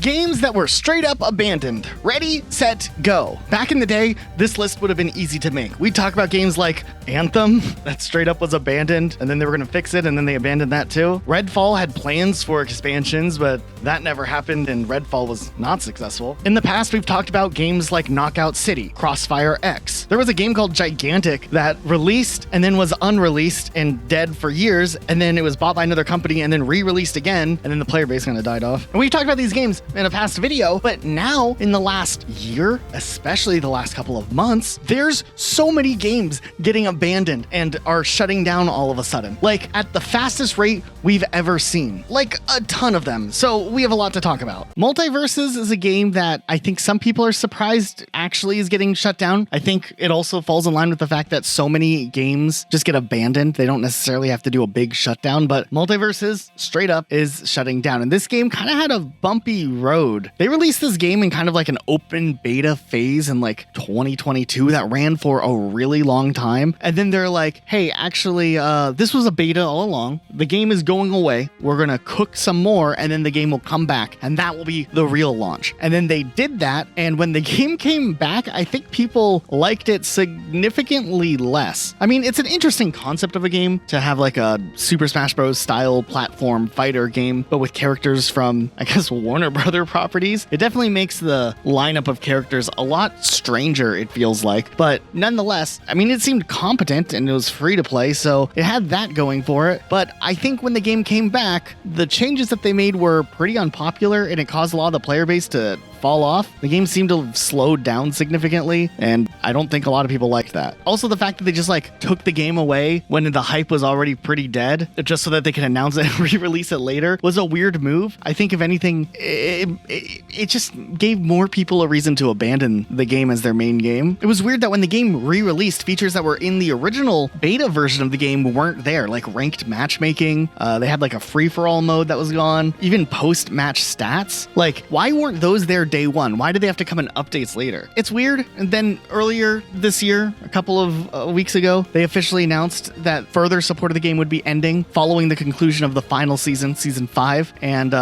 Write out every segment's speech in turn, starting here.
Games that were straight up abandoned. Ready, set, go. Back in the day, this list would have been easy to make. We'd talk about games like Anthem, that straight up was abandoned, and then they were going to fix it, and then they abandoned that too. Redfall had plans for expansions, but that never happened, and Redfall was not successful. In the past, we've talked about games like Knockout City, Crossfire X. There was a game called Gigantic that released and then was unreleased and dead for years, and then it was bought by another company and then re-released again, and then the player base kind of died off. And we've talked about these games in a past video, but now in the last year, especially the last couple of months, there's so many games getting abandoned and are shutting down all of a sudden, like at the fastest rate we've ever seen, like a ton of them. So we have a lot to talk about. Multiversus is a game that I think some people are surprised actually is getting shut down. I think it also falls in line with the fact that so many games just get abandoned. They don't necessarily have to do a big shutdown, but Multiversus straight up is shutting down. And this game kind of had a bumpy road. They released this game in kind of like an open beta phase in like 2022 that ran for a really long time. And then they're like, hey, actually, this was a beta all along. The game is going away. We're going to cook some more and then the game will come back and that will be the real launch. And then they did that. And when the game came back, I think people liked it significantly less. I mean, it's an interesting concept of a game to have like a Super Smash Bros. Style platform fighter game, but with characters from, I guess, Warner Brother properties. It definitely makes the lineup of characters a lot stranger, it feels like. But nonetheless, I mean, it seemed competent and it was free to play, so it had that going for it. But I think when the game came back, the changes that they made were pretty unpopular and it caused a lot of the player base to fall off. The game seemed to have slowed down significantly, and I don't think a lot of people liked that. Also, the fact that they just like took the game away when the hype was already pretty dead, just so that they could announce it and re-release it later, was a weird move. I think if anything, it just gave more people a reason to abandon the game as their main game. It was weird that when the game re-released, features that were in the original beta version of the game weren't there, like ranked matchmaking. They had like a free-for-all mode that was gone, even post-match stats. Like, why weren't those there day one? Why did they have to come in updates later? It's weird. And then earlier this year, a couple of weeks ago, they officially announced that further support of the game would be ending following the conclusion of the final season, season 5. And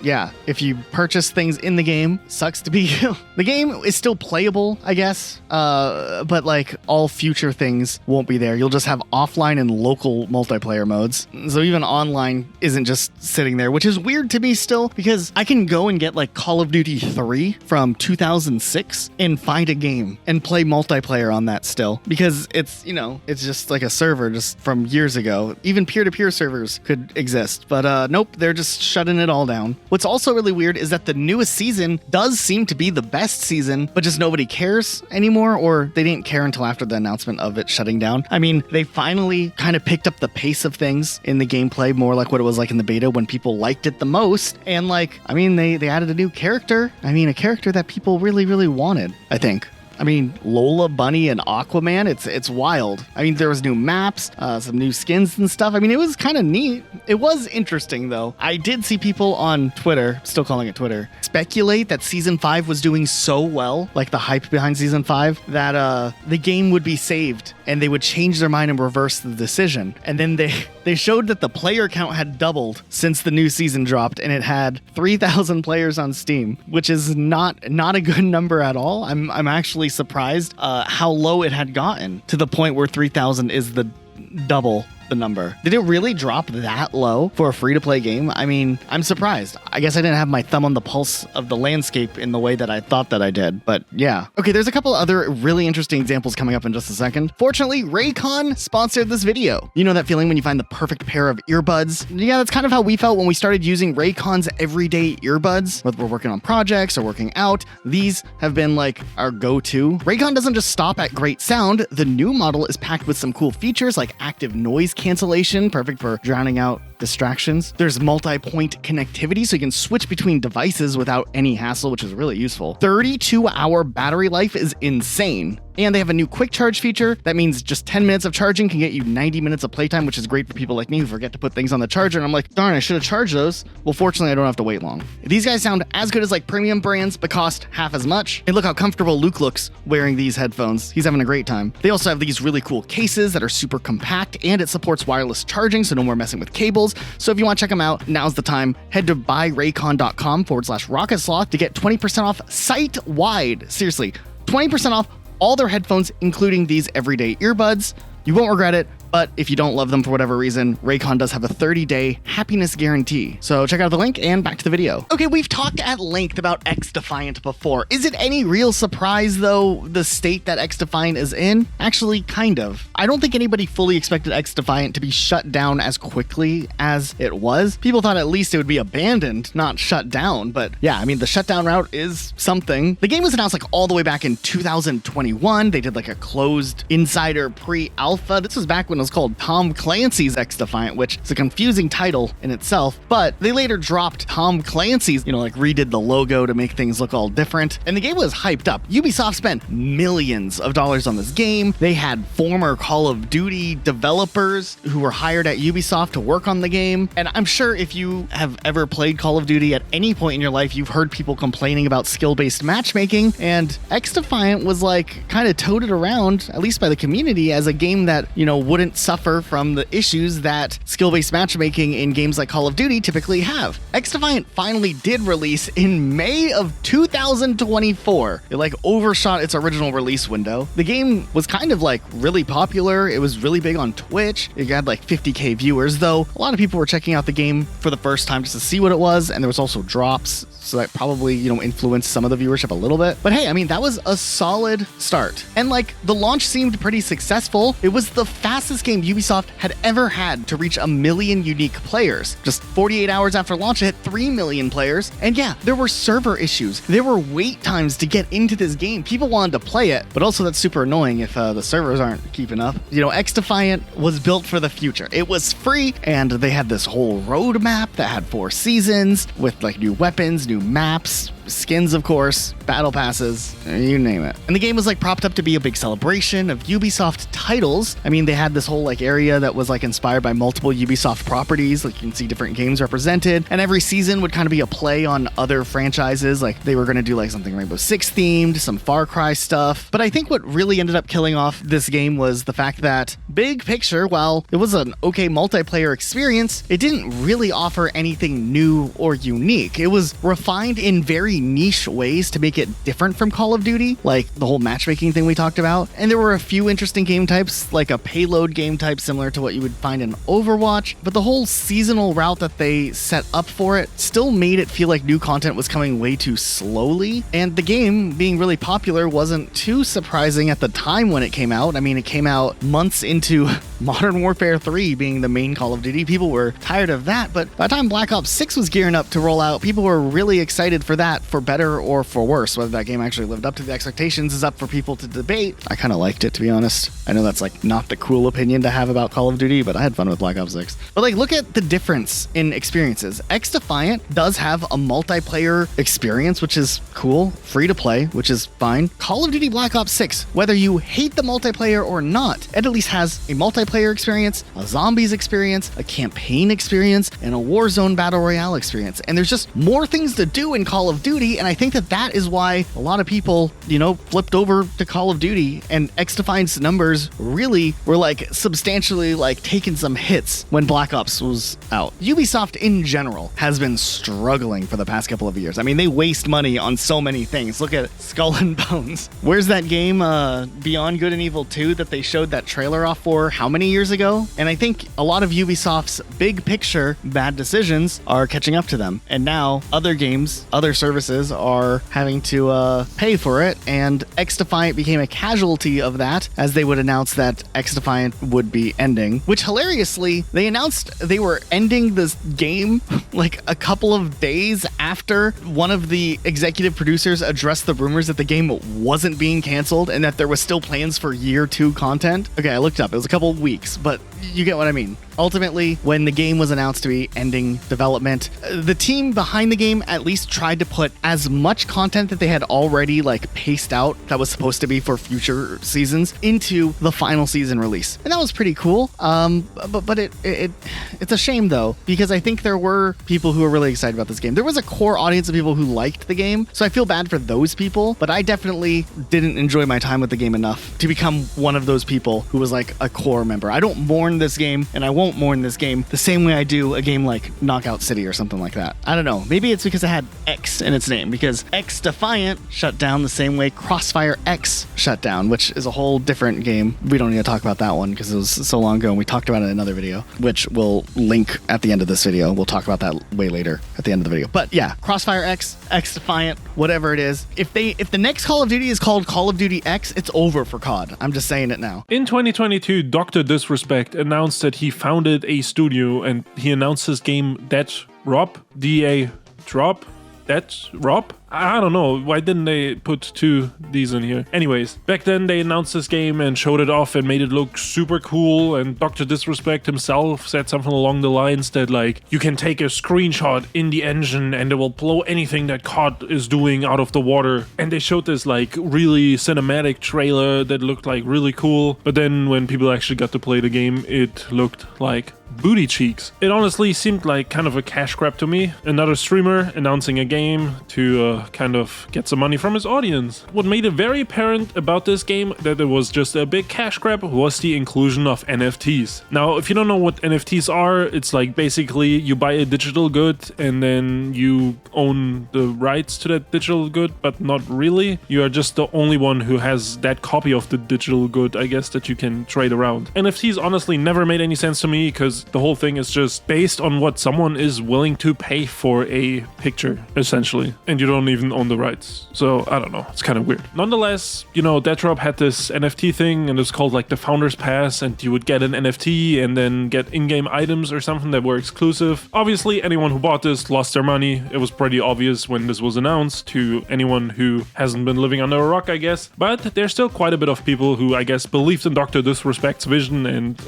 yeah, if you purchase things in the game, sucks to be you. The game is still playable, I guess, but like all future things won't be there. You'll just have offline and local multiplayer modes. So even online isn't just sitting there, which is weird to me still, because I can go and get like Call of Duty 3 from 2006 and find a game and play multiplayer on that still, because it's, you know, it's just like a server just from years ago. Even peer-to-peer servers could exist, but nope, they're just shutting it all down. What's also really weird is that the newest season does seem to be the best season, but just nobody cares anymore, or they didn't care until after the announcement of it shutting down. I mean, they finally kind of picked up the pace of things in the gameplay, more like what it was like in the beta when people liked it the most. And like, I mean, they added a new character. I mean, a character that people really, really wanted, I think. I mean, Lola Bunny and Aquaman, it's wild. I mean, there was new maps, some new skins and stuff. I mean, it was kind of neat. It was interesting, though. I did see people on Twitter, still calling it Twitter, speculate that Season 5 was doing so well, like the hype behind Season 5, that the game would be saved and they would change their mind and reverse the decision. And then they showed that the player count had doubled since the new season dropped, and it had 3,000 players on Steam, which is not a good number at all. I'm actually surprised how low it had gotten to the point where 3,000 is the double the number. Did it really drop that low for a free-to-play game? I mean, I'm surprised. I guess I didn't have my thumb on the pulse of the landscape in the way that I thought that I did, but yeah. Okay, there's a couple other really interesting examples coming up in just a second. Fortunately, Raycon sponsored this video. You know that feeling when you find the perfect pair of earbuds? Yeah, that's kind of how we felt when we started using Raycon's everyday earbuds. Whether we're working on projects or working out, these have been like our go-to. Raycon doesn't just stop at great sound. The new model is packed with some cool features like active noise cancellation, perfect for drowning out distractions. There's multi-point connectivity, so you can switch between devices without any hassle, which is really useful. 32-hour battery life is insane. And they have a new quick charge feature. That means just 10 minutes of charging can get you 90 minutes of playtime, which is great for people like me who forget to put things on the charger. And I'm like, darn, I should have charged those. Well, fortunately, I don't have to wait long. These guys sound as good as like premium brands, but cost half as much. And look how comfortable Luke looks wearing these headphones. He's having a great time. They also have these really cool cases that are super compact, and it supports wireless charging, so no more messing with cables. titles. So if you want to check them out, now's the time. Head to buyraycon.com/rocketsloth to get 20% off site-wide. Seriously, 20% off all their headphones, including these everyday earbuds. You won't regret it, but if you don't love them for whatever reason, Raycon does have a 30-day happiness guarantee. So check out the link and back to the video. Okay, we've talked at length about xDefiant before. Is it any real surprise, though, the state that xDefiant is in? Actually, kind of. I don't think anybody fully expected xDefiant to be shut down as quickly as it was. People thought at least it would be abandoned, not shut down. But yeah, I mean, the shutdown route is something. The game was announced like all the way back in 2021. They did like a closed insider pre-alpha. This was back when it was called Tom Clancy's xDefiant, which is a confusing title in itself, but they later dropped Tom Clancy's, like redid the logo to make things look all different, and the game was hyped up. Ubisoft spent millions of dollars on this game. They had former Call of Duty developers who were hired at Ubisoft to work on the game, and I'm sure if you have ever played Call of Duty at any point in your life, you've heard people complaining about skill-based matchmaking, and xDefiant was like kind of toted around, at least by the community, as a game that, wouldn't suffer from the issues that skill-based matchmaking in games like Call of Duty typically have. xDefiant finally did release in May of 2024. It overshot its original release window. The game was kind of really popular. It was really big on Twitch. It had 50k viewers, though a lot of people were checking out the game for the first time just to see what it was, and there was also drops, so that probably, influenced some of the viewership a little bit. But hey, I mean, that was a solid start. And the launch seemed pretty successful. It was the fastest game Ubisoft had ever had to reach 1 million unique players. Just 48 hours after launch, it hit 3 million players. And yeah, there were server issues. There were wait times to get into this game. People wanted to play it, but also that's super annoying if the servers aren't keeping up. xDefiant was built for the future. It was free, and they had this whole roadmap that had 4 seasons with new weapons, new maps, skins, of course, battle passes, you name it. And the game was propped up to be a big celebration of Ubisoft titles. I mean, they had this whole area that was inspired by multiple Ubisoft properties. You can see different games represented, and every season would kind of be a play on other franchises. They were going to do something Rainbow Six themed, some Far Cry stuff. But I think what really ended up killing off this game was the fact that big picture, while it was an okay multiplayer experience, it didn't really offer anything new or unique. It was refined in very niche ways to make it different from Call of Duty, like the whole matchmaking thing we talked about. And there were a few interesting game types, like a payload game type similar to what you would find in Overwatch, but the whole seasonal route that they set up for it still made it feel like new content was coming way too slowly. And the game being really popular wasn't too surprising at the time when it came out. I mean, it came out months into Modern Warfare 3 being the main Call of Duty. People were tired of that, but by the time Black Ops 6 was gearing up to roll out, people were really excited for that, for better or for worse. Whether that game actually lived up to the expectations is up for people to debate. I kind of liked it, to be honest. I know that's not the cool opinion to have about Call of Duty, but I had fun with Black Ops 6. But look at the difference in experiences. xDefiant does have a multiplayer experience, which is cool, free to play, which is fine. Call of Duty Black Ops 6, whether you hate the multiplayer or not, it at least has a multiplayer experience, a zombies experience, a campaign experience, and a Warzone Battle Royale experience. And there's just more things to do in Call of Duty, and I think that is why a lot of people, flipped over to Call of Duty, and xDefiant's numbers really were substantially taking some hits when Black Ops was out. Ubisoft in general has been struggling for the past couple of years. I mean, they waste money on so many things. Look at Skull and Bones. Where's that game, Beyond Good and Evil 2, that they showed that trailer off for how many years ago? And I think a lot of Ubisoft's big picture bad decisions are catching up to them. And now other games, other services are having to pay for it, and xDefiant became a casualty of that, as they would announce that xDefiant would be ending, which hilariously, they announced they were ending this game a couple of days after one of the executive producers addressed the rumors that the game wasn't being canceled and that there was still plans for year 2 content. Okay, I looked up. It was a couple of weeks, but you get what I mean. Ultimately, when the game was announced to be ending development, the team behind the game at least tried to put as much content that they had already paced out that was supposed to be for future seasons into the final season release. And that was pretty cool. But it's a shame though, because I think there were people who were really excited about this game. There was a core audience of people who liked the game, so I feel bad for those people, but I definitely didn't enjoy my time with the game enough to become one of those people who was a core member. I don't mourn mourn this game, and I won't mourn this game the same way I do a game like Knockout City or something like that. I don't know. Maybe it's because it had X in its name, because xDefiant shut down the same way Crossfire X shut down, which is a whole different game. We don't need to talk about that one because it was so long ago, and we talked about it in another video, which we'll link at the end of this video. We'll talk about that way later at the end of the video. But yeah, Crossfire X, xDefiant, whatever it is. If the next Call of Duty is called Call of Duty X, it's over for COD. I'm just saying it now. In 2022, Dr. Disrespect announced that he founded a studio, and he announced his game Deadrop, D-A-Drop, Deadrop? I don't know, why didn't they put two D's in here? Anyways, back then they announced this game and showed it off and made it look super cool, and Dr. Disrespect himself said something along the lines that, like, you can take a screenshot in the engine and it will blow anything that COD is doing out of the water. And they showed this, like, really cinematic trailer that looked, like, really cool, but then when people actually got to play the game, it looked like booty cheeks. It honestly seemed like kind of a cash grab to me. Another streamer announcing a game to kind of get some money from his audience. What made it very apparent about this game that it was just a big cash grab was the inclusion of NFTs. Now, if you don't know what NFTs are, it's like basically you buy a digital good and then you own the rights to that digital good, but not really. You are just the only one who has that copy of the digital good, I guess, that you can trade around. NFTs honestly never made any sense to me because the whole thing is just based on what someone is willing to pay for a picture, essentially. And you don't even own the rights. So, I don't know. It's kind of weird. Nonetheless, you know, Deadrop had this NFT thing, and it's called like the Founders Pass, and you would get an NFT and then get in-game items or something that were exclusive. Obviously, anyone who bought this lost their money. It was pretty obvious when this was announced to anyone who hasn't been living under a rock, I guess. But there's still quite a bit of people who, I guess, believed in Dr. Disrespect's vision and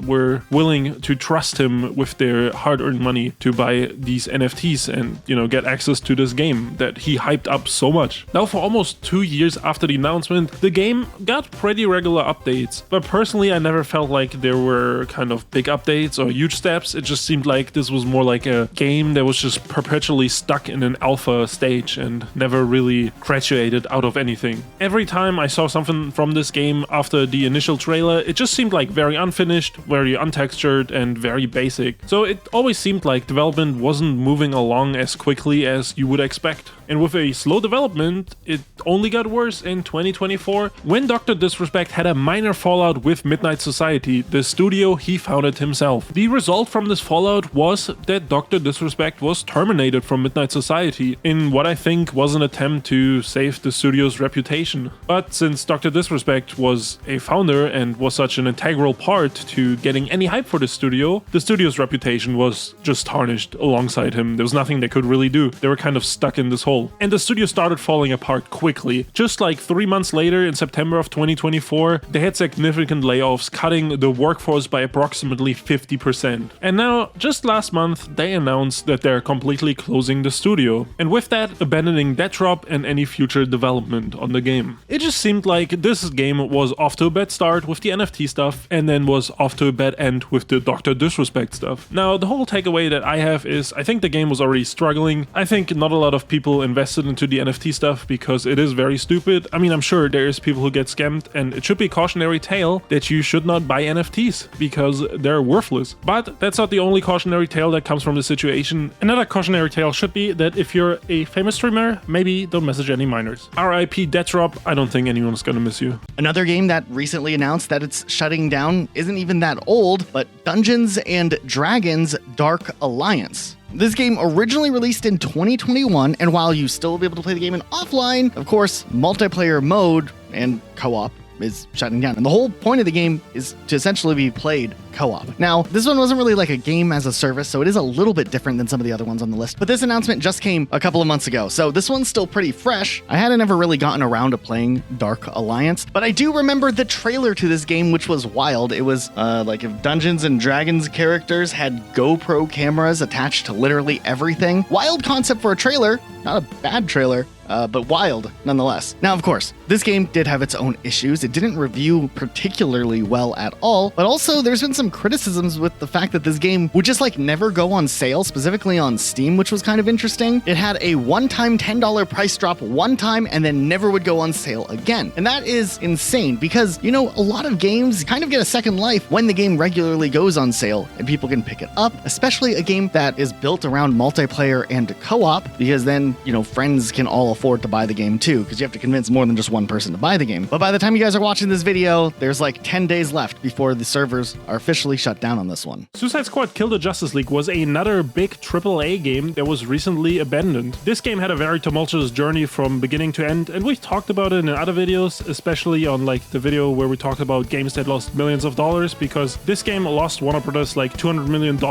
were willing to trust him with their hard-earned money to buy these NFTs and, you know, get access to this game that he hyped up so much. Now, for almost 2 years after the announcement, the game got pretty regular updates, but personally I never felt like there were kind of big updates or huge steps. It just seemed like this was more like a game that was just perpetually stuck in an alpha stage and never really graduated out of anything. Every time I saw something from this game after the initial trailer, it just seemed like very unfinished, very untextured, and very basic. So it always seemed like development wasn't moving along as quickly as you would expect. And with a slow development, it only got worse in 2024 when Dr. Disrespect had a minor fallout with Midnight Society, the studio he founded himself. The result from this fallout was that Dr. Disrespect was terminated from Midnight Society in what I think was an attempt to save the studio's reputation. But since Dr. Disrespect was a founder and was such an integral part to getting any hype for the studio's reputation was just tarnished alongside him. There was nothing they could really do. They were kind of stuck in this hole. And the studio started falling apart quickly. Just like 3 months later, in September of 2024, they had significant layoffs, cutting the workforce by approximately 50%. And now, just last month, they announced that they're completely closing the studio. And with that, abandoning Deadrop and any future development on the game. It just seemed like this game was off to a bad start with the NFT stuff, and then was off to a bad end with the Dr. Disrespect stuff. Now, the whole takeaway that I have is I think the game was already struggling. I think not a lot of people invested into the NFT stuff because it is very stupid. I mean, I'm sure there's people who get scammed, and it should be a cautionary tale that you should not buy NFTs because they're worthless. But that's not the only cautionary tale that comes from the situation. Another cautionary tale should be that if you're a famous streamer, maybe don't message any minors. RIP Deadrop, I don't think anyone's gonna miss you. Another game that recently announced that it's shutting down isn't even that old, but Dungeons and Dragons Dark Alliance. This game originally released in 2021, and while you still will be able to play the game in offline, of course, multiplayer mode and co-op is shutting down. And the whole point of the game is to essentially be played co-op. Now, this one wasn't really like a game as a service, so it is a little bit different than some of the other ones on the list. But this announcement just came a couple of months ago, so this one's still pretty fresh. I hadn't ever really gotten around to playing Dark Alliance, but I do remember the trailer to this game, which was wild. It was like if Dungeons and Dragons characters had GoPro cameras attached to literally everything. Wild concept for a trailer. not a bad trailer, but wild nonetheless. Now, of course, this game did have its own issues. It didn't review particularly well at all, but also there's been some criticisms with the fact that this game would just like never go on sale, specifically on Steam, which was kind of interesting. It had a one-time $10 price drop one time and then never would go on sale again. And that is insane because, you know, a lot of games kind of get a second life when the game regularly goes on sale and people can pick it up, especially a game that is built around multiplayer and co-op, because then, you know, friends can all afford to buy the game too, because you have to convince more than just one person to buy the game. But by the time you guys are watching this video, there's like 10 days left before the servers are officially shut down on this one. Suicide Squad Kill the Justice League was another big AAA game that was recently abandoned. This game had a very tumultuous journey from beginning to end, and we've talked about it in other videos, especially on like the video where we talked about games that lost millions of dollars, because this game lost Warner Brothers like $200 million,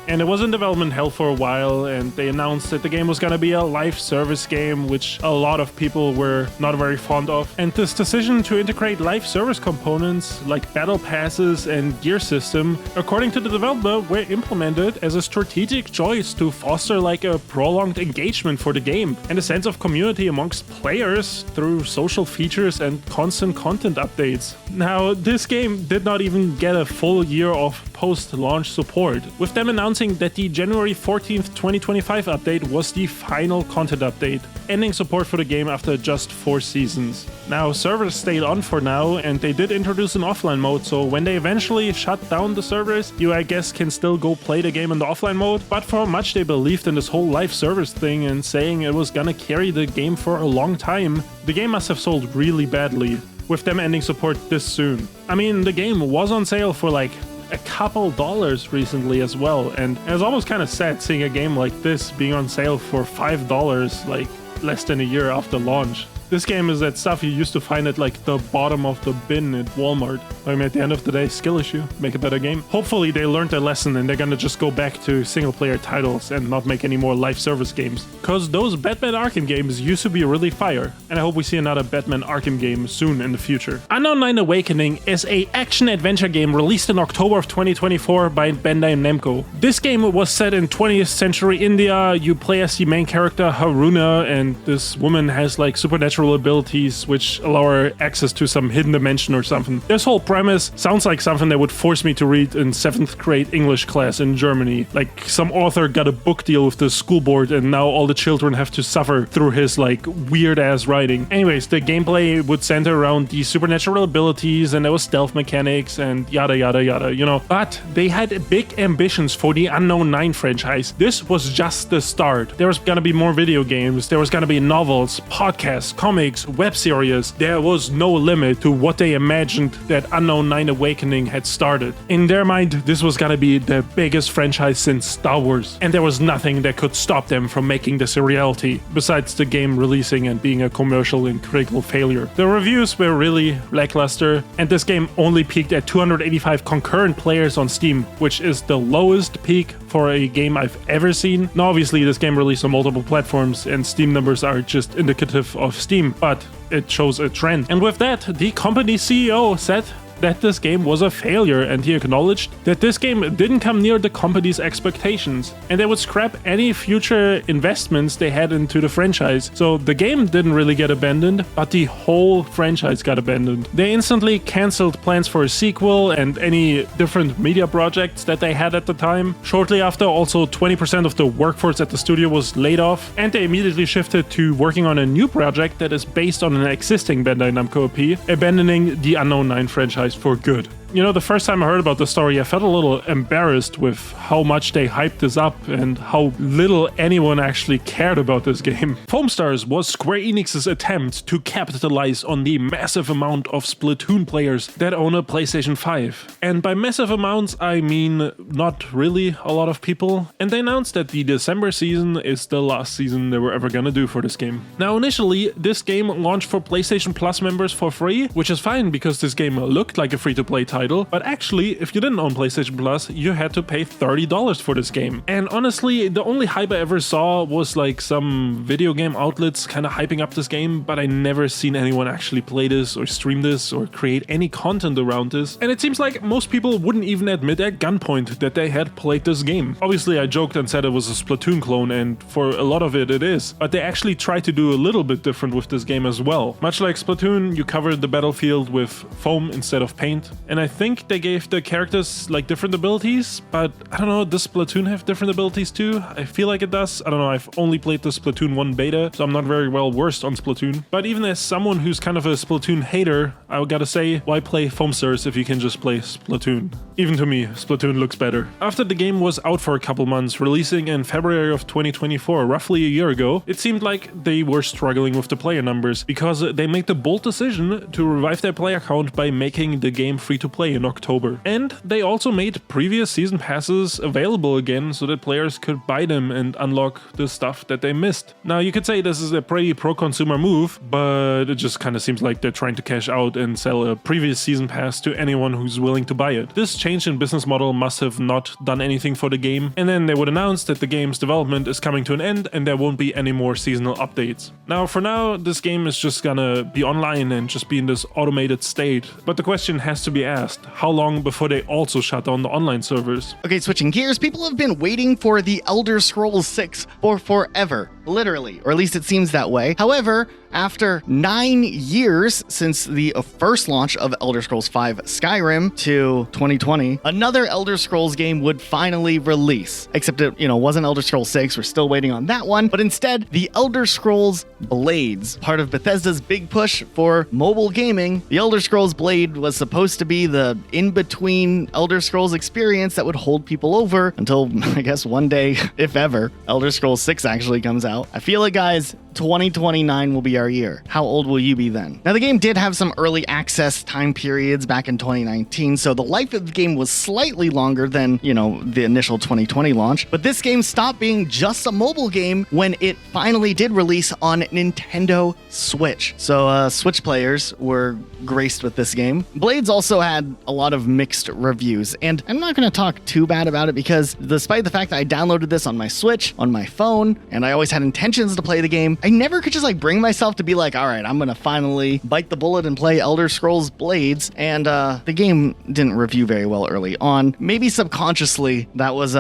and it was in development hell for a while, and they announced that the game was gonna be a live service game, which a lot of people were not very fond of. And this decision to integrate live service components like battle passes and gear system, according to the developer, were implemented as a strategic choice to foster like a prolonged engagement for the game and a sense of community amongst players through social features and constant content updates. Now, this game did not even get a full year of post-launch support, with them announcing that the January 14th, 2025 update was the final content update, ending support for the game after just 4 seasons. Now, servers stayed on for now, and they did introduce an offline mode, so when they eventually shut down the servers, you I guess can still go play the game in the offline mode, but for how much they believed in this whole live service thing and saying it was gonna carry the game for a long time, the game must have sold really badly, with them ending support this soon. I mean, the game was on sale for like a couple dollars recently as well, and it was almost kind of sad seeing a game like this being on sale for $5 like less than a year after launch. This game is that stuff you used to find at like the bottom of the bin at Walmart. I mean, at the end of the day, skill issue, make a better game. Hopefully they learned their lesson and they're gonna just go back to single player titles and not make any more live service games. Cause those Batman Arkham games used to be really fire, and I hope we see another Batman Arkham game soon in the future. Unknown 9 Awakening is a action-adventure game released in October of 2024 by Bandai Namco. This game was set in 20th century India. You play as the main character Haruna, and this woman has like supernatural abilities which allow her access to some hidden dimension or something. This whole premise sounds like something that would force me to read in 7th grade English class in Germany. Like some author got a book deal with the school board and now all the children have to suffer through his like weird ass writing. Anyways, the gameplay would center around the supernatural abilities and there was stealth mechanics and yada yada yada, you know. But they had big ambitions for the Unknown 9 franchise. This was just the start. There was gonna be more video games, there was gonna be novels, podcasts, comics, web series. There was no limit to what they imagined that Unknown 9 Awakening had started. In their mind, this was gonna be the biggest franchise since Star Wars, and there was nothing that could stop them from making this a reality, besides the game releasing and being a commercial and critical failure. The reviews were really lackluster, and this game only peaked at 285 concurrent players on Steam, which is the lowest peak for a game I've ever seen. Now obviously this game released on multiple platforms and Steam numbers are just indicative of Steam, but it shows a trend. And with that, the company CEO said that this game was a failure, and he acknowledged that this game didn't come near the company's expectations and they would scrap any future investments they had into the franchise. So the game didn't really get abandoned, but the whole franchise got abandoned. They instantly cancelled plans for a sequel and any different media projects that they had at the time. Shortly after, also 20% of the workforce at the studio was laid off, and they immediately shifted to working on a new project that is based on an existing Bandai Namco IP, abandoning the Unknown 9 franchise for good. You know, the first time I heard about the story, I felt a little embarrassed with how much they hyped this up and how little anyone actually cared about this game. Foamstars was Square Enix's attempt to capitalize on the massive amount of Splatoon players that own a PlayStation 5. And by massive amounts, I mean not really a lot of people. And they announced that the December season is the last season they were ever gonna do for this game. Now, initially, this game launched for PlayStation Plus members for free, which is fine because this game looked like a free-to-play title. title, but actually, if you didn't own PlayStation Plus, you had to pay $30 for this game. And honestly, the only hype I ever saw was like some video game outlets kind of hyping up this game, but I never seen anyone actually play this or stream this or create any content around this. And it seems like most people wouldn't even admit at gunpoint that they had played this game. Obviously, I joked and said it was a Splatoon clone, and for a lot of it, it is. But they actually tried to do a little bit different with this game as well. Much like Splatoon, you covered the battlefield with foam instead of paint. And I think they gave the characters like different abilities, but I don't know, does Splatoon have different abilities too? I feel like it does. I don't know, I've only played the Splatoon 1 beta, so I'm not very well versed on Splatoon. But even as someone who's kind of a Splatoon hater, I gotta say, why play Foamstars if you can just play Splatoon? Even to me, Splatoon looks better. After the game was out for a couple months, releasing in February of 2024, roughly a year ago, it seemed like they were struggling with the player numbers because they made the bold decision to revive their player count by making the game free to play in October. And they also made previous season passes available again so that players could buy them and unlock the stuff that they missed. Now you could say this is a pretty pro-consumer move, but it just kind of seems like they're trying to cash out and sell a previous season pass to anyone who's willing to buy it. This change in business model must have not done anything for the game, and then they would announce that the game's development is coming to an end and there won't be any more seasonal updates. Now for now, this game is just gonna be online and just be in this automated state. But the question has to be asked, how long before they also shut down the online servers? Okay, switching gears, people have been waiting for the Elder Scrolls 6 for forever, literally, or at least it seems that way. However, after 9 years since the first launch of Elder Scrolls V Skyrim to 2020, another Elder Scrolls game would finally release. Except it, wasn't Elder Scrolls 6, we're still waiting on that one, but instead, the Elder Scrolls Blades, part of Bethesda's big push for mobile gaming. The Elder Scrolls Blade was supposed to be the in-between Elder Scrolls experience that would hold people over until, I guess, one day, if ever, Elder Scrolls 6 actually comes out. I feel it, guys. 2029 will be our year. How old will you be then? Now, the game did have some early access time periods back in 2019, so the life of the game was slightly longer than, the initial 2020 launch. But this game stopped being just a mobile game when it finally did release on Nintendo Switch. So Switch players were graced with this game. Blades also had a lot of mixed reviews, and I'm not going to talk too bad about it because despite the fact that I downloaded this on my Switch, on my phone, and I always had intentions to play the game, I never could just bring myself to be like, all right, I'm going to finally bite the bullet and play Elder Scrolls Blades. And the game didn't review very well early on. Maybe subconsciously that was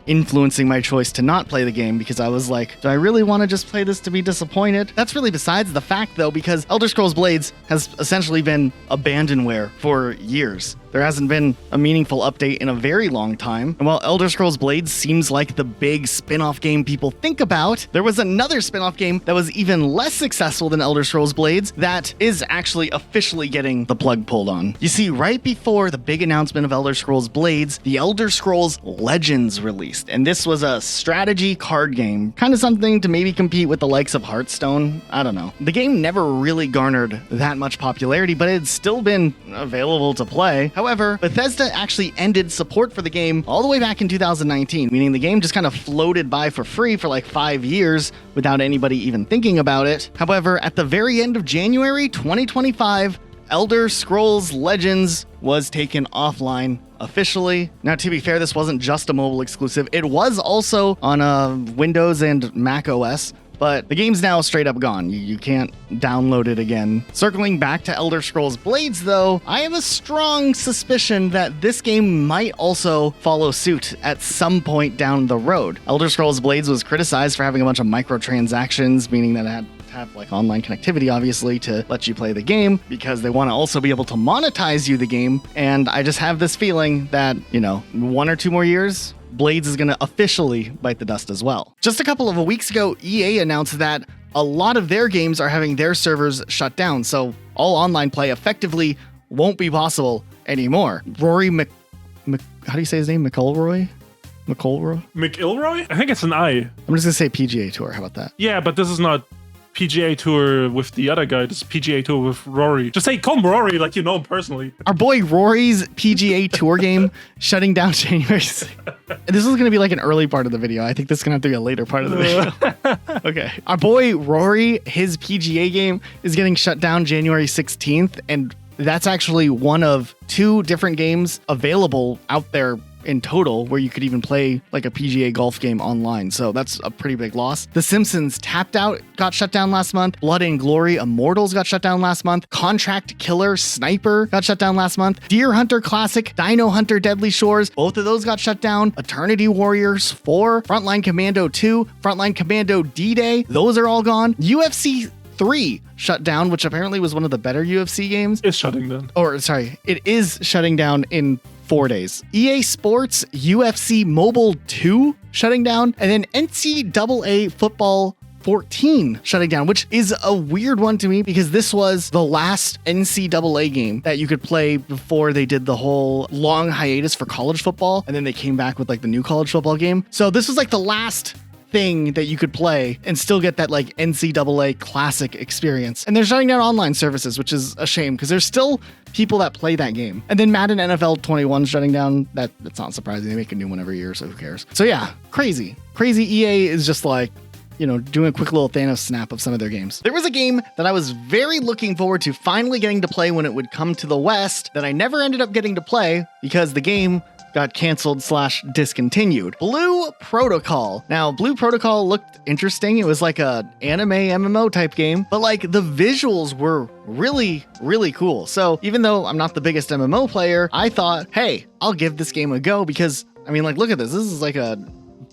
influencing my choice to not play the game because I was like, do I really want to just play this to be disappointed? That's really besides the fact though, because Elder Scrolls Blades has essentially been abandonware for years. There hasn't been a meaningful update in a very long time. And while Elder Scrolls Blades seems like the big spin-off game people think about, there was another spin-off game that was even less successful than Elder Scrolls Blades that is actually officially getting the plug pulled on. You see, right before the big announcement of Elder Scrolls Blades, the Elder Scrolls Legends released. And this was a strategy card game, kind of something to maybe compete with the likes of Hearthstone. I don't know. The game never really garnered that much popularity, but it had still been available to play. However, Bethesda actually ended support for the game all the way back in 2019, meaning the game just kind of floated by for free for 5 years without anybody even thinking about it. However, at the very end of January 2025, Elder Scrolls Legends was taken offline officially. Now, to be fair, this wasn't just a mobile exclusive. It was also on Windows and Mac OS, but the game's now straight up gone. You can't download it again. Circling back to Elder Scrolls Blades, though, I have a strong suspicion that this game might also follow suit at some point down the road. Elder Scrolls Blades was criticized for having a bunch of microtransactions, meaning that it had have online connectivity, obviously, to let you play the game because they want to also be able to monetize you the game. And I just have this feeling that, 1 or 2 more years, Blades is going to officially bite the dust as well. Just a couple of weeks ago, EA announced that a lot of their games are having their servers shut down, so all online play effectively won't be possible anymore. Rory how do you say his name? McIlroy? McIlroy? I think it's an I. I'm just going to say PGA Tour. How about that? Yeah, but this is not PGA Tour with the other guy. This is PGA Tour with Rory. Just say, call him Rory like you know him personally. Our boy Rory's PGA Tour game shutting down January 6th. This is going to be an early part of the video. I think this is going to have to be a later part of the video. Okay. Our boy Rory, his PGA game is getting shut down January 16th, and that's actually one of 2 different games available out there in total where you could even play like a PGA golf game online. So that's a pretty big loss. The Simpsons Tapped Out got shut down last month. Blood and Glory Immortals got shut down last month. Contract Killer Sniper got shut down last month. Deer Hunter Classic, Dino Hunter Deadly Shores, both of those got shut down. Eternity Warriors 4, Frontline Commando 2, Frontline Commando D-Day, those are all gone. UFC 3 shut down, which apparently was one of the better UFC games. It's shutting down. Or sorry, it is shutting down in 4 days. EA Sports UFC Mobile 2 shutting down, and then NCAA Football 14 shutting down, which is a weird one to me because this was the last NCAA game that you could play before they did the whole long hiatus for college football, and then they came back with like the new college football game. So this was like the last thing that you could play and still get that like NCAA classic experience. And they're shutting down online services, which is a shame because there's still people that play that game. And then Madden NFL 21 shutting down. That's not surprising. They make a new one every year, so who cares? So yeah, crazy. EA is just like, doing a quick little Thanos snap of some of their games. There was a game that I was very looking forward to finally getting to play when it would come to the West that I never ended up getting to play because the game got canceled / discontinued. Blue Protocol. Now, Blue Protocol looked interesting. It was like a anime MMO type game, but like the visuals were really, really cool. So even though I'm not the biggest MMO player, I thought, hey, I'll give this game a go because, look at this. This is like a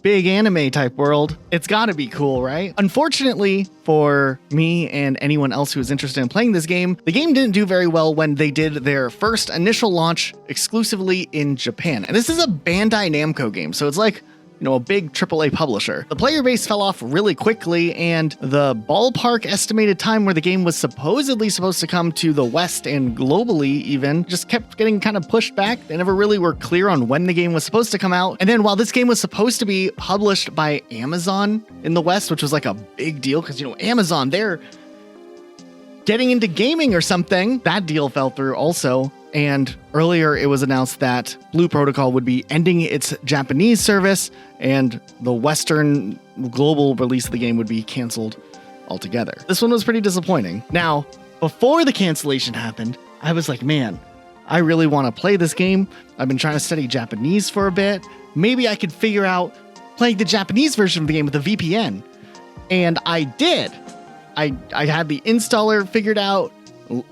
big anime type world. It's gotta be cool, right? Unfortunately for me and anyone else who is interested in playing this game, the game didn't do very well when they did their first initial launch exclusively in Japan. And this is a Bandai Namco game, so it's like, a big AAA publisher. The player base fell off really quickly, and the ballpark estimated time where the game was supposedly supposed to come to the West and globally even just kept getting kind of pushed back. They never really were clear on when the game was supposed to come out. And then while this game was supposed to be published by Amazon in the West, which was like a big deal because, Amazon, they're getting into gaming or something, that deal fell through also. And earlier it was announced that Blue Protocol would be ending its Japanese service and the Western global release of the game would be canceled altogether. This one was pretty disappointing. Now, before the cancellation happened, I was like, man, I really want to play this game. I've been trying to study Japanese for a bit. Maybe I could figure out playing the Japanese version of the game with a VPN. And I did. I had the installer figured out.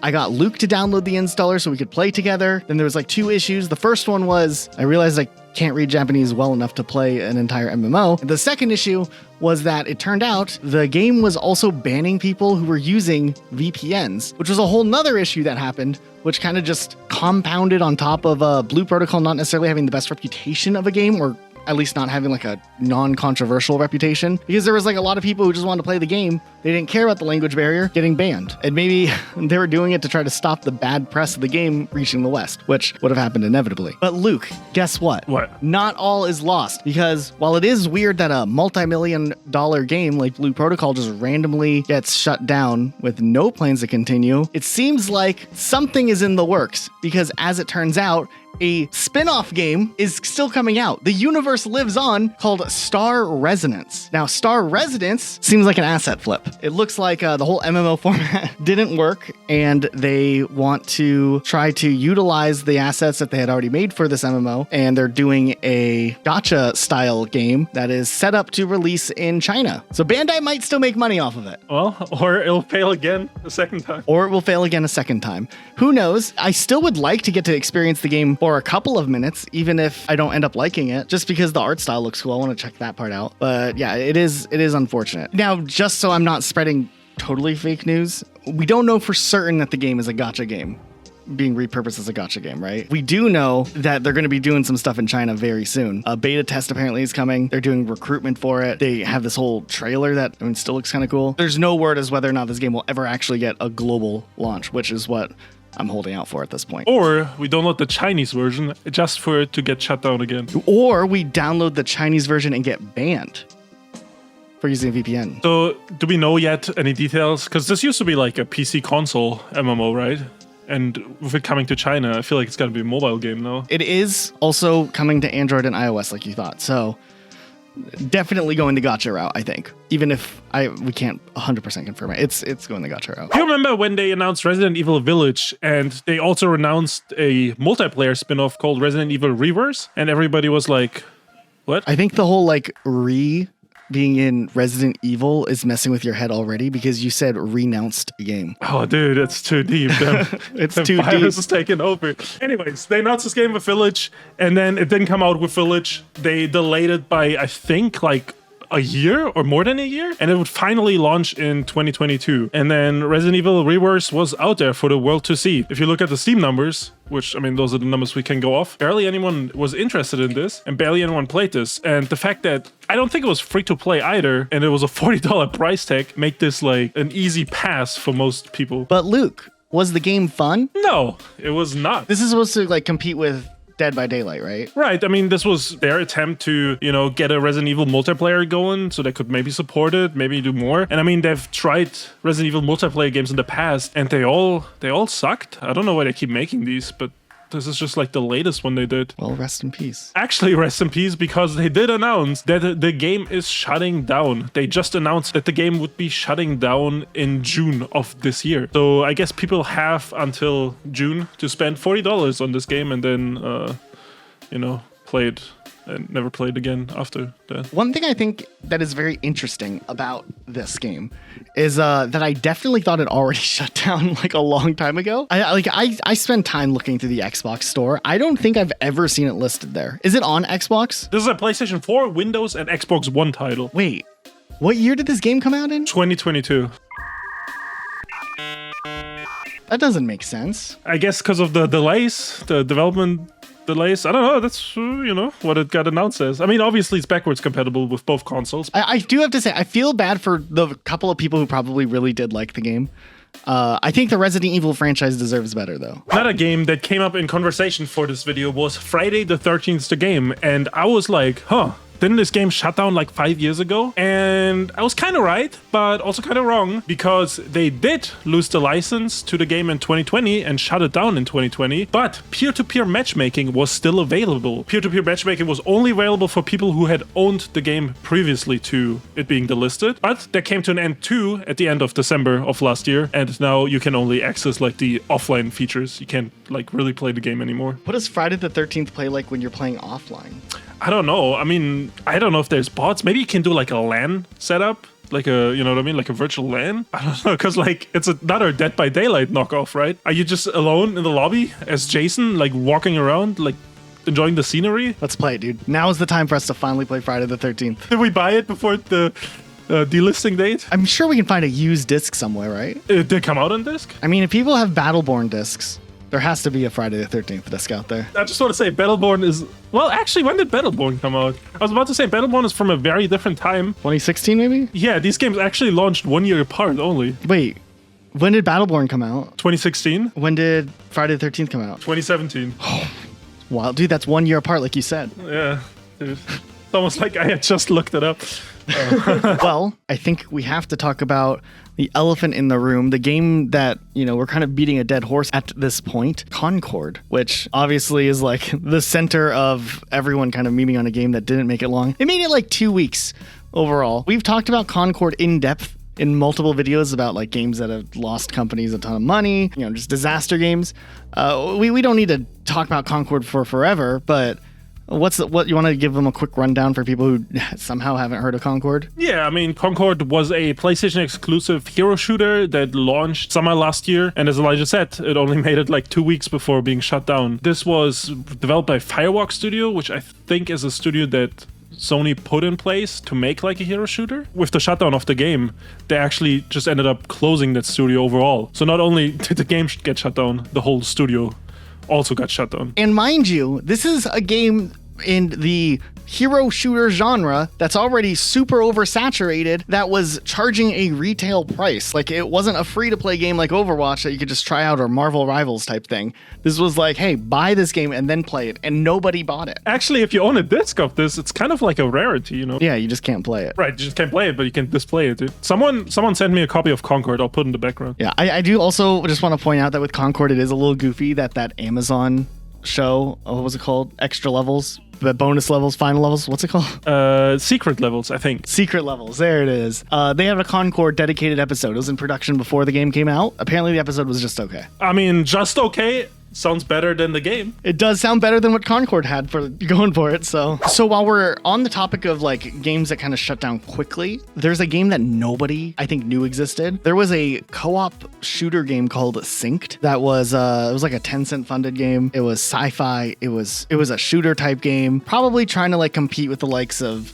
I got Luke to download the installer so we could play together. Then there was like 2 issues. The first one was I realized I can't read Japanese well enough to play an entire MMO. And the second issue was that it turned out the game was also banning people who were using VPNs, which was a whole nother issue that happened, which kind of just compounded on top of Blue Protocol not necessarily having the best reputation of a game, or at least not having like a non-controversial reputation, because there was like a lot of people who just wanted to play the game. They didn't care about the language barrier getting banned. And maybe they were doing it to try to stop the bad press of the game reaching the West, which would have happened inevitably. But Luke, guess what? What? Not all is lost, because while it is weird that a multi-million-dollar game like Blue Protocol just randomly gets shut down with no plans to continue, it seems like something is in the works, because as it turns out, a spin-off game is still coming out. The universe lives on, called Star Resonance. Now, Star Resonance seems like an asset flip. It looks like the whole MMO format didn't work, and they want to try to utilize the assets that they had already made for this MMO, and they're doing a gacha-style game that is set up to release in China. So Bandai might still make money off of it. Well, or it'll fail again a second time. Or it will fail again a second time. Who knows? I still would like to get to experience the game for a couple of minutes, even if I don't end up liking it, just because the art style looks cool. I want to check that part out. But yeah, it is unfortunate. Now, just so I'm not spreading totally fake news, we don't know for certain that the game is a gacha game being repurposed as a gacha game, right? We do know that they're going to be doing some stuff in China very soon. A beta test apparently is coming. They're doing recruitment for it. They have this whole trailer that still looks kind of cool. There's no word as whether or not this game will ever actually get a global launch, which is what I'm holding out for at this point. Or we download the Chinese version just for it to get shut down again. Or we download the Chinese version and get banned for using a VPN. So do we know yet any details? Because this used to be like a PC console MMO, right? And with it coming to China, I feel like it's going to be a mobile game now. It is also coming to Android and iOS like you thought. So definitely going the gacha route, I think. Even if we can't 100% confirm it. It's going the gacha route. Do you remember when they announced Resident Evil Village and they also announced a multiplayer spin-off called Resident Evil Reverse? And everybody was like, what? I think the whole like being in Resident Evil is messing with your head already because you said renounced a game. Oh, dude, it's too deep. It's too deep. Virus is taking over. Anyways, they announced this game with Village, and then it didn't come out with Village. They delayed it by, I think, like a year or more than a year, and it would finally launch in 2022. And then Resident Evil Reverse was out there for the world to see. If you look at the Steam numbers, which, I mean, those are the numbers we can go off, barely anyone was interested in this, and barely anyone played this. And the fact that I don't think it was free to play either, and it was a $40 price tag, make this like an easy pass for most people. But Luke, was the game fun? No, it was not. This is supposed to like compete with Dead by Daylight, right? Right. I mean, this was their attempt to, get a Resident Evil multiplayer going so they could maybe support it, maybe do more. And I mean, they've tried Resident Evil multiplayer games in the past and they all sucked. I don't know why they keep making these, but this is just like the latest one they did. Well, rest in peace. Actually, rest in peace, because they did announce that the game is shutting down. They just announced that the game would be shutting down in June of this year. So I guess people have until June to spend $40 on this game and then, play it and never play it again after that. One thing I think that is very interesting about this game is that I definitely thought it already shut down like a long time ago. I spend time looking through the Xbox store. I don't think I've ever seen it listed there. Is it on Xbox? This is a PlayStation 4, Windows, and Xbox One title. Wait, what year did this game come out in? 2022. That doesn't make sense. I guess because of the delays, the development delays. I don't know. That's, what it got announced as. I mean, obviously, it's backwards compatible with both consoles. I do have to say, I feel bad for the couple of people who probably really did like the game. I think the Resident Evil franchise deserves better, though. Another game that came up in conversation for this video was Friday the 13th, the game. And I was like, didn't this game shut down like 5 years ago? And I was kind of right, but also kind of wrong, because they did lose the license to the game in 2020 and shut it down in 2020. But peer-to-peer matchmaking was still available. Peer-to-peer matchmaking was only available for people who had owned the game previously to it being delisted. But that came to an end too at the end of December of last year. And now you can only access like the offline features. You can't like really play the game anymore. What does Friday the 13th play like when you're playing offline? I don't know. I mean, I don't know if there's bots. Maybe you can do like a LAN setup, like a, you know what I mean? Like a virtual LAN. I don't know, because like it's another Dead by Daylight knockoff, right? Are you just alone in the lobby as Jason, like walking around, like enjoying the scenery? Let's play it, dude. Now is the time for us to finally play Friday the 13th. Did we buy it before the delisting date? I'm sure we can find a used disc somewhere, right? It did come out on disc? I mean, if people have Battleborn discs, there has to be a Friday the 13th disc out there. I just want to say Battleborn is... Well, actually, when did Battleborn come out? I was about to say Battleborn is from a very different time. 2016, maybe? Yeah, these games actually launched 1 year apart only. Wait, when did Battleborn come out? 2016. When did Friday the 13th come out? 2017. Wow, dude, that's 1 year apart, like you said. Yeah, dude. It's almost like I had just looked it up. Well, I think we have to talk about the elephant in the room, the game that, we're kind of beating a dead horse at this point, Concord, which obviously is like the center of everyone kind of memeing on a game that didn't make it long. It made it like 2 weeks overall. We've talked about Concord in depth in multiple videos about like games that have lost companies a ton of money, just disaster games. We don't need to talk about Concord for forever, but what you want to give them a quick rundown for people who somehow haven't heard of Concord? Yeah, I mean, Concord was a PlayStation exclusive hero shooter that launched summer last year. And as Elijah said, it only made it like 2 weeks before being shut down. This was developed by Firewalk Studio, which I think is a studio that Sony put in place to make like a hero shooter. With the shutdown of the game, they actually just ended up closing that studio overall. So not only did the game get shut down, the whole studio also got shut down. And mind you, this is a game in the hero shooter genre that's already super oversaturated that was charging a retail price. Like, it wasn't a free-to-play game like Overwatch that you could just try out, or Marvel Rivals type thing. This was like, hey, buy this game and then play it, and nobody bought it. Actually, if you own a disc of this, it's kind of like a rarity, Yeah, you just can't play it. Right, you just can't play it, but you can display it, dude. Someone sent me a copy of Concord. I'll put it in the background. Yeah, I do also just want to point out that with Concord, it is a little goofy that Amazon show, what was it called? Extra Levels bonus levels, final levels. What's it called? Secret levels, I think. Secret levels. There it is. They have a Concord dedicated episode. It was in production before the game came out. Apparently, the episode was just okay. I mean, just okay. Sounds better than the game. It does sound better than what Concord had for going for it. So while we're on the topic of like games that kind of shut down quickly, there's a game that nobody I think knew existed. There was a co-op shooter game called Synced that was it was like a Tencent funded game. It was sci-fi. It was a shooter type game, probably trying to like compete with the likes of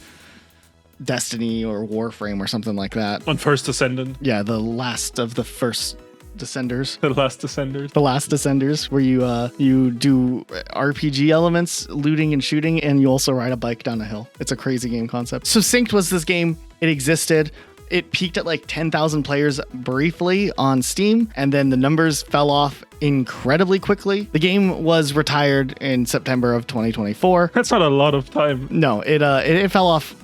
Destiny or Warframe or something like that. On First Descendant. Yeah, the last of the first Descenders. The Last Descenders. The Last Descenders, where you do RPG elements, looting and shooting, and you also ride a bike down a hill. It's a crazy game concept. So Synced was this game. It existed. It peaked at like 10,000 players briefly on Steam, and then the numbers fell off incredibly quickly. The game was retired in September of 2024. That's not a lot of time. No, it fell off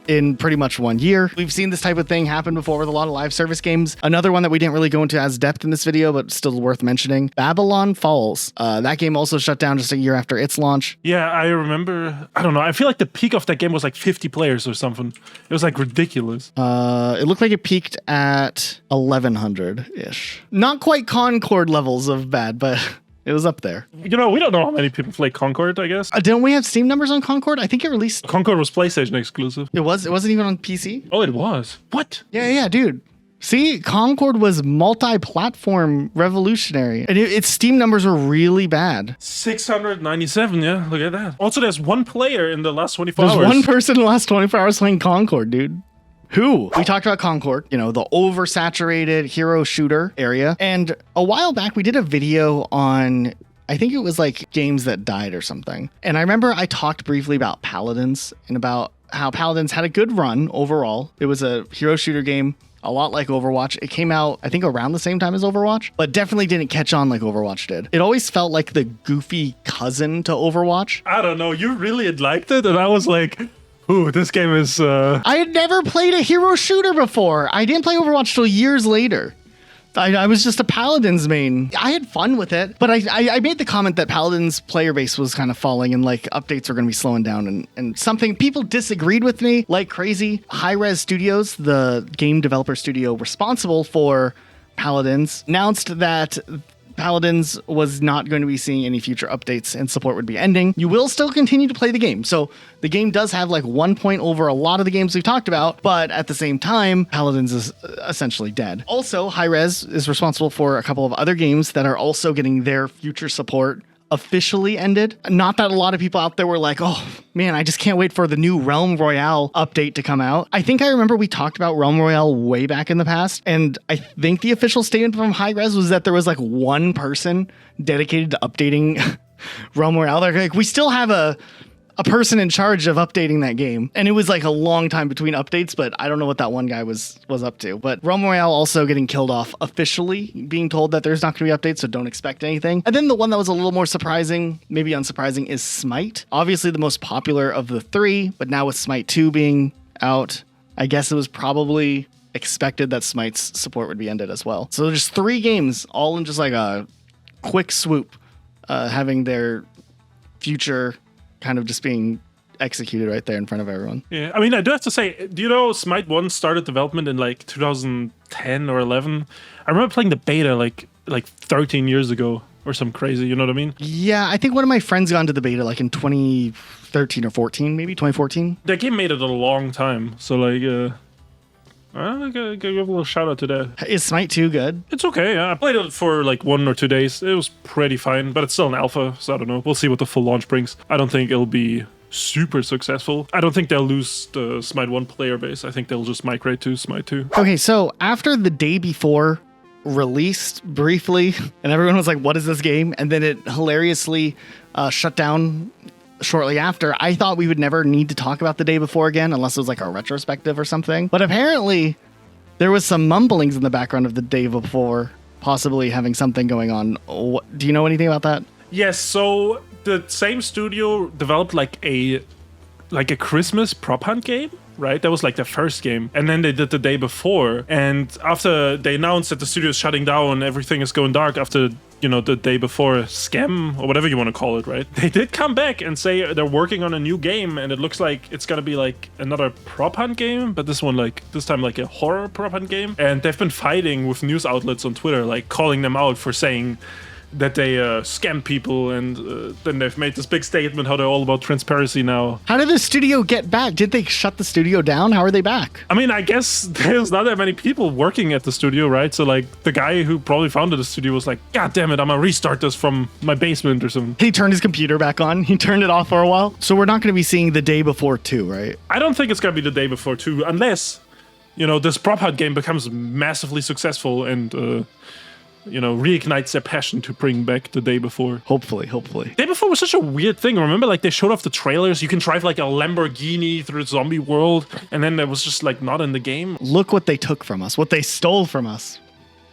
in pretty much 1 year. We've seen this type of thing happen before with a lot of live service games. Another one that we didn't really go into as depth in this video, but still worth mentioning, Babylon Falls. That game also shut down just a year after its launch. Yeah, I remember. I don't know. I feel like the peak of that game was like 50 players or something. It was like ridiculous. It looked like it peaked at 1,100-ish. Not quite Concord levels of bad, but it was up there. You know, we don't know how many people play Concord, I guess. Didn't we have Steam numbers on Concord? I think it released... Concord was PlayStation exclusive. It wasn't even on PC? Oh, it was. What? Yeah, dude. See, Concord was multi-platform revolutionary. And its Steam numbers were really bad. 697, yeah. Look at that. Also, there's one player in the last 24 There's hours. one person in the last 24 hours playing Concord, dude. Who? We talked about Concord, you know, the oversaturated hero shooter area. And a while back, we did a video on, I think it was like games that died or something. And I remember I talked briefly about Paladins and about how Paladins had a good run overall. It was a hero shooter game, a lot like Overwatch. It came out, I think, around the same time as Overwatch, but definitely didn't catch on like Overwatch did. It always felt like the goofy cousin to Overwatch. I don't know. You really liked it? And I was like... Ooh, this game is... I had never played a hero shooter before. I didn't play Overwatch till years later. I was just a Paladins main. I had fun with it, but I made the comment that Paladins player base was kind of falling and like updates are going to be slowing down and something people disagreed with me like crazy. Hi-Res Studios, the game developer studio responsible for Paladins, announced that Paladins was not going to be seeing any future updates and support would be ending. You will still continue to play the game. So the game does have like 1 point over a lot of the games we've talked about, but at the same time, Paladins is essentially dead. Also, Hi-Res is responsible for a couple of other games that are also getting their future support officially ended. Not that a lot of people out there were like, oh man, I just can't wait for the new Realm Royale update to come out. I think I remember we talked about Realm Royale way back in the past, and I think the official statement from Hi-Res was that there was like one person dedicated to updating Realm Royale. They're like, we still have a person in charge of updating that game. And it was like a long time between updates, but I don't know what that one guy was up to. But Realm Royale also getting killed off officially, being told that there's not going to be updates, so don't expect anything. And then the one that was a little more surprising, maybe unsurprising, is Smite. Obviously the most popular of the three, but now with Smite 2 being out, I guess it was probably expected that Smite's support would be ended as well. So there's 3 games all in just like a quick swoop, having their future kind of just being executed right there in front of everyone. Yeah, I mean, I do have to say, do you know Smite 1 started development in like 2010 or 11? I remember playing the beta like 13 years ago or some crazy, you know what I mean? Yeah, I think one of my friends got into the beta like in 2013 or 14, maybe 2014. That game made it a long time, so like, I gotta give a little shout out to that. Is Smite 2 good? It's okay, yeah. I played it for like 1 or 2 days. It was pretty fine, but it's still an alpha, so I don't know. We'll see what the full launch brings. I don't think it'll be super successful. I don't think they'll lose the Smite 1 player base. I think they'll just migrate to Smite 2. Okay, so after the day before released briefly, and everyone was like, what is this game? And then it hilariously shut down shortly after. I thought we would never need to talk about the day before again unless it was like a retrospective or something. But apparently there was some mumblings in the background of the day before possibly having something going on. Do you know anything about that? Yes, so the same studio developed like a Christmas prop hunt game right? That was like their first game. And then they did The Day Before. And after they announced that the studio is shutting down, everything is going dark after, The Day Before scam or whatever you want to call it, right? They did come back and say they're working on a new game, and it looks like it's going to be like another prop hunt game, but this time like a horror prop hunt game. And they've been fighting with news outlets on Twitter, like calling them out for saying that they scam people, and then they've made this big statement how they're all about transparency now. How did the studio get back? Did they shut the studio down? How are they back? I mean, I guess there's not that many people working at the studio, right? So like the guy who probably founded the studio was like, God damn it, I'm gonna restart this from my basement or something. He turned his computer back on. He turned it off for a while. So we're not going to be seeing The Day Before 2, right? I don't think it's gonna be The Day Before 2 unless, this prop hunt game becomes massively successful and reignites their passion to bring back The Day Before. Hopefully. Day Before was such a weird thing. Remember, like, they showed off the trailers. You can drive, like, a Lamborghini through the zombie world, and then it was just, like, not in the game. Look what they took from us, what they stole from us.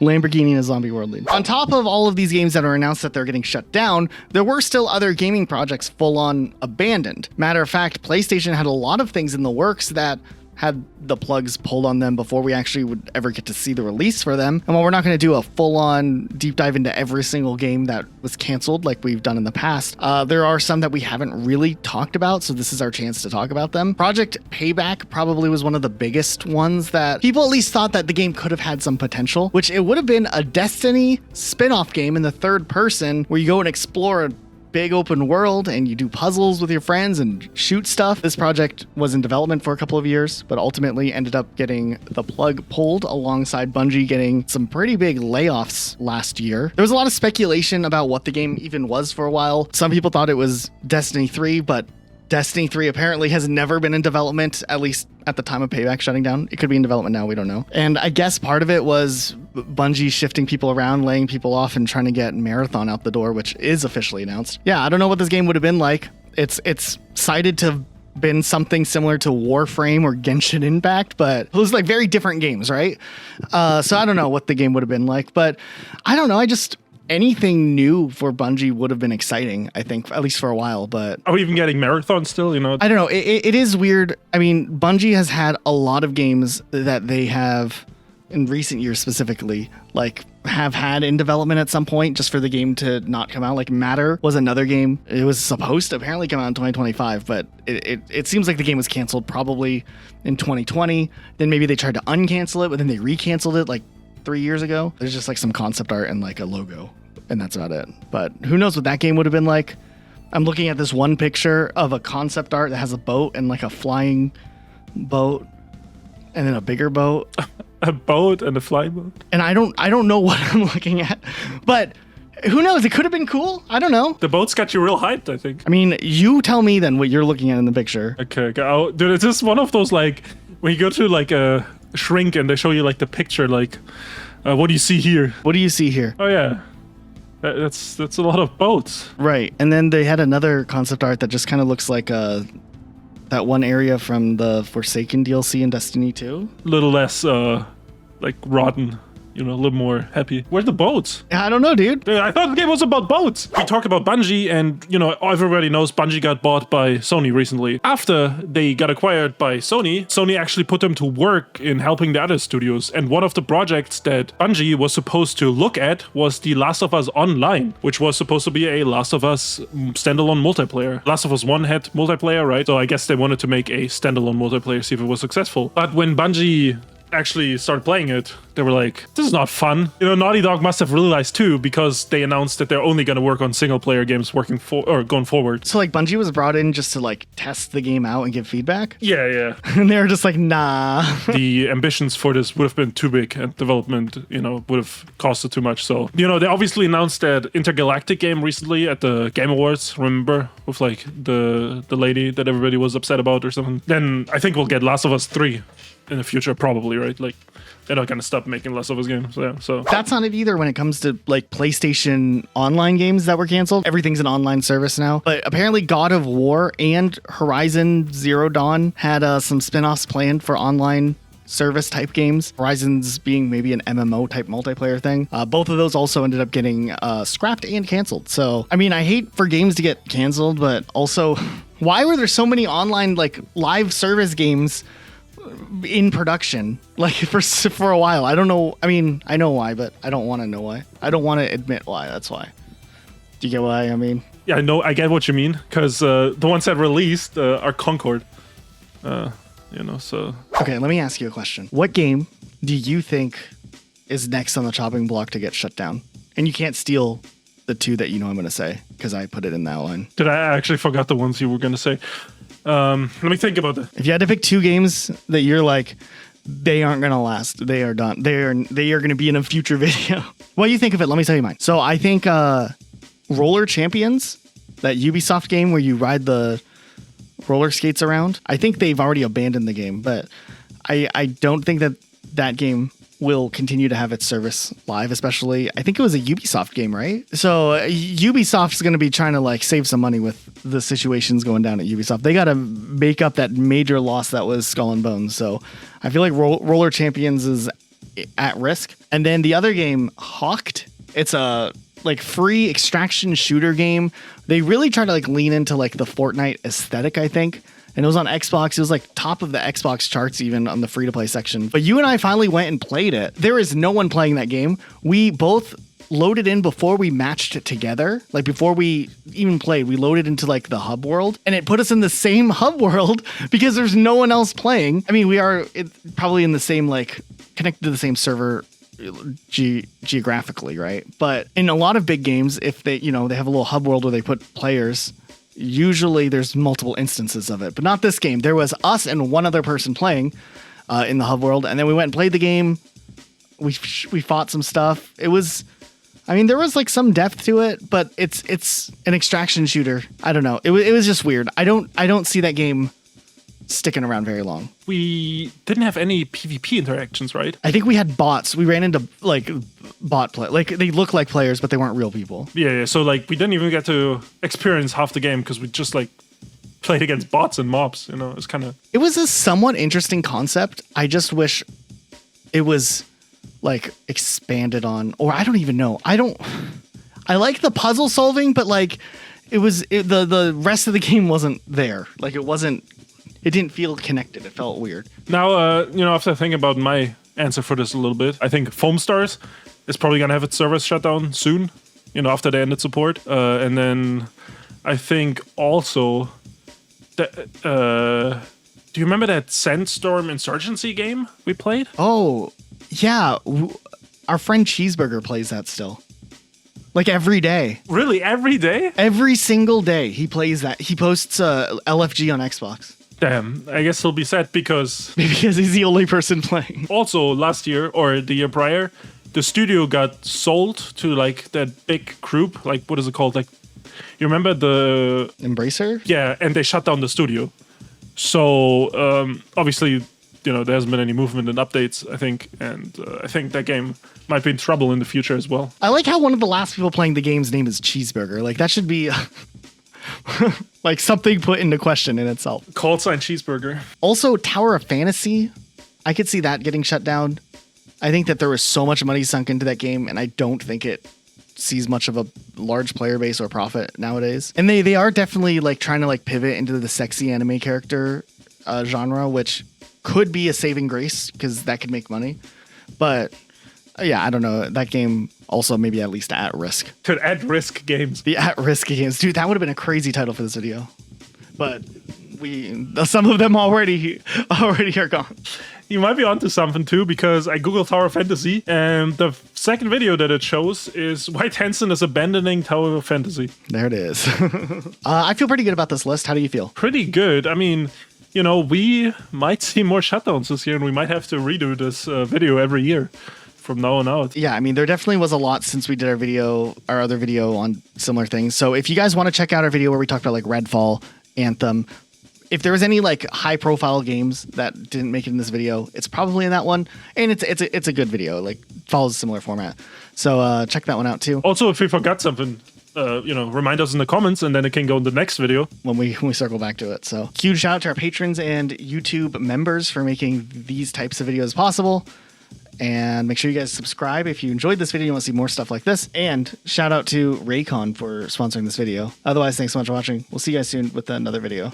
Lamborghini in a zombie world. On top of all of these games that are announced that they're getting shut down, there were still other gaming projects full-on abandoned. Matter of fact, PlayStation had a lot of things in the works that had the plugs pulled on them before we actually would ever get to see the release for them. And while we're not going to do a full-on deep dive into every single game that was canceled like we've done in the past, there are some that we haven't really talked about, so this is our chance to talk about them. Project Payback probably was one of the biggest ones that people at least thought that the game could have had some potential, which it would have been a Destiny spin-off game in the third person where you go and explore a big open world and you do puzzles with your friends and shoot stuff. This project was in development for a couple of years, but ultimately ended up getting the plug pulled alongside Bungie getting some pretty big layoffs last year. There was a lot of speculation about what the game even was for a while. Some people thought it was Destiny 3, but Destiny 3 apparently has never been in development, at least at the time of Payback shutting down. It could be in development now, we don't know. And I guess part of it was Bungie shifting people around, laying people off, and trying to get Marathon out the door, which is officially announced. Yeah, I don't know what this game would have been like. It's cited to have been something similar to Warframe or Genshin Impact, but those like very different games, right? So I don't know what the game would have been like, but I don't know. Anything new for Bungie would have been exciting, I think, at least for a while, but... Are we even getting Marathon still, I don't know. It is weird. I mean, Bungie has had a lot of games that they have, in recent years specifically, like, have had in development at some point just for the game to not come out. Like, Matter was another game. It was supposed to apparently come out in 2025, but it seems like the game was canceled probably in 2020. Then maybe they tried to uncancel it, but then they recanceled it, like, 3 years ago. There's just like some concept art and like a logo, and that's about it. But who knows what that game would have been like. I'm looking at this one picture of a concept art that has a boat and like a flying boat and then a bigger boat. A boat and a flying boat. And I don't know what I'm looking at, but who knows? It could have been cool. I don't know. The boat's got you real hyped, I think. I mean, you tell me then what you're looking at in the picture. Okay. Oh, dude, it's just one of those like when you go to like a shrink and they show you like the picture, like what do you see here? What do you see here? Oh yeah, that's a lot of boats, right? And then they had another concept art that just kind of looks like that one area from the Forsaken DLC in Destiny 2. A little less like rotten, a little more happy. Where's the boats? I don't know, dude. I thought the game was about boats. We talked about Bungie, and, everybody knows Bungie got bought by Sony recently. After they got acquired by Sony actually put them to work in helping the other studios. And one of the projects that Bungie was supposed to look at was the Last of Us Online, which was supposed to be a Last of Us standalone multiplayer. Last of Us 1 had multiplayer, right? So I guess they wanted to make a standalone multiplayer, see if it was successful. But when Bungie actually started playing it, they were like, this is not fun. Naughty Dog must have realized too, because they announced that they're only going to work on single player games going forward. So like Bungie was brought in just to like test the game out and give feedback? Yeah. And they were just like, nah. The ambitions for this would have been too big, and development, would have costed too much. So, they obviously announced that intergalactic game recently at the Game Awards, remember? With like the lady that everybody was upset about or something. Then I think we'll get Last of Us 3 in the future, probably, right? Like, they're not gonna stop making Last of Us games. Yeah, so that's not it either when it comes to like PlayStation online games that were canceled. Everything's an online service now. But apparently God of War and Horizon Zero Dawn had some spin-offs planned for online service type games. Horizons being maybe an MMO type multiplayer thing. Both of those also ended up getting scrapped and canceled. So, I mean, I hate for games to get canceled, but also, why were there so many online like live service games in production, like for a while. I don't know. I mean, I know why, but I don't want to know why. I don't want to admit why. That's why. Do you get what I mean? Yeah, I get what you mean, because the ones that released are Concord. So... Okay, let me ask you a question. What game do you think is next on the chopping block to get shut down? And you can't steal the two that you know I'm going to say, because I put it in that line. Did I actually forgot the ones you were going to say? Let me think about that. If you had to pick two games that you're like, they aren't going to last, they are done, they are going to be in a future video. What do you think of it? Let me tell you mine. So I think Roller Champions, that Ubisoft game where you ride the roller skates around, I think they've already abandoned the game, but I don't think that game will continue to have its service live, especially, I think it was a Ubisoft game, right? So Ubisoft's going to be trying to like save some money with the situations going down at Ubisoft. They got to make up that major loss that was Skull and Bones. So I feel like Roller Champions is at risk. And then the other game, Hawked, it's a like free extraction shooter game. They really try to like lean into like the Fortnite aesthetic, I think. And it was on Xbox. It was like top of the Xbox charts, even on the free to play section. But you and I finally went and played it. There is no one playing that game. We both loaded in before we matched it together. Like before we even played, we loaded into like the hub world, and it put us in the same hub world because there's no one else playing. I mean, we are probably in the same, like connected to the same server geographically, right? But in a lot of big games, if they, they have a little hub world where they put players, usually there's multiple instances of it, but not this game. There was us and one other person playing in the hub world, and then we went and played the game. We fought some stuff. It was, I mean, there was like some depth to it, but it's an extraction shooter. I don't know. It was just weird. I don't see that game sticking around very long. We didn't have any PvP interactions, right? I think we had bots. We ran into like bot play. Like they look like players, but they weren't real people. Yeah. So like we didn't even get to experience half the game because we just like played against bots and mobs. It's kind of. It was a somewhat interesting concept. I just wish it was like expanded on, or I don't even know. I like the puzzle solving, but like the rest of the game wasn't there. Like it didn't feel connected. It felt weird. Now, after thinking about my answer for this a little bit, I think Foamstars is probably going to have its servers shut down soon, after they ended support. And then I think also, that, do you remember that Sandstorm Insurgency game we played? Oh, yeah. Our friend Cheeseburger plays that still. Like every day. Really? Every day? Every single day he plays that. He posts LFG on Xbox. Damn, I guess he'll be sad because he's the only person playing. Also, last year or the year prior, the studio got sold to like that big group. Like, what is it called? Like, you remember the Embracer? Yeah, and they shut down the studio. So obviously, there hasn't been any movement and updates, I think, and I think that game might be in trouble in the future as well. I like how one of the last people playing the game's name is Cheeseburger. Like that should be. Like something put into question in itself. Call sign Cheeseburger. Also, Tower of Fantasy, I could see that getting shut down. I think that there was so much money sunk into that game, and I don't think it sees much of a large player base or profit nowadays. And they are definitely like trying to like pivot into the sexy anime character genre, which could be a saving grace because that could make money. But yeah, I don't know. That game also maybe at least at risk. To at-risk games. The at-risk games. Dude, that would have been a crazy title for this video. But some of them already are gone. You might be onto something too, because I googled Tower of Fantasy, and the second video that it shows is White Hansen is abandoning Tower of Fantasy. There it is. I feel pretty good about this list. How do you feel? Pretty good. I mean, we might see more shutdowns this year, and we might have to redo this video every year from now on out. Yeah, I mean, there definitely was a lot since we did our other video on similar things. So if you guys want to check out our video where we talked about like Redfall, Anthem, if there was any like high profile games that didn't make it in this video, it's probably in that one. And it's a good video, like follows a similar format. So check that one out too. Also, if we forgot something, remind us in the comments, and then it can go in the next video when we circle back to it. So huge shout out to our patrons and YouTube members for making these types of videos possible. And make sure you guys subscribe if you enjoyed this video and want to see more stuff like this. And shout out to Raycon for sponsoring this video. Otherwise, thanks so much for watching. We'll see you guys soon with another video.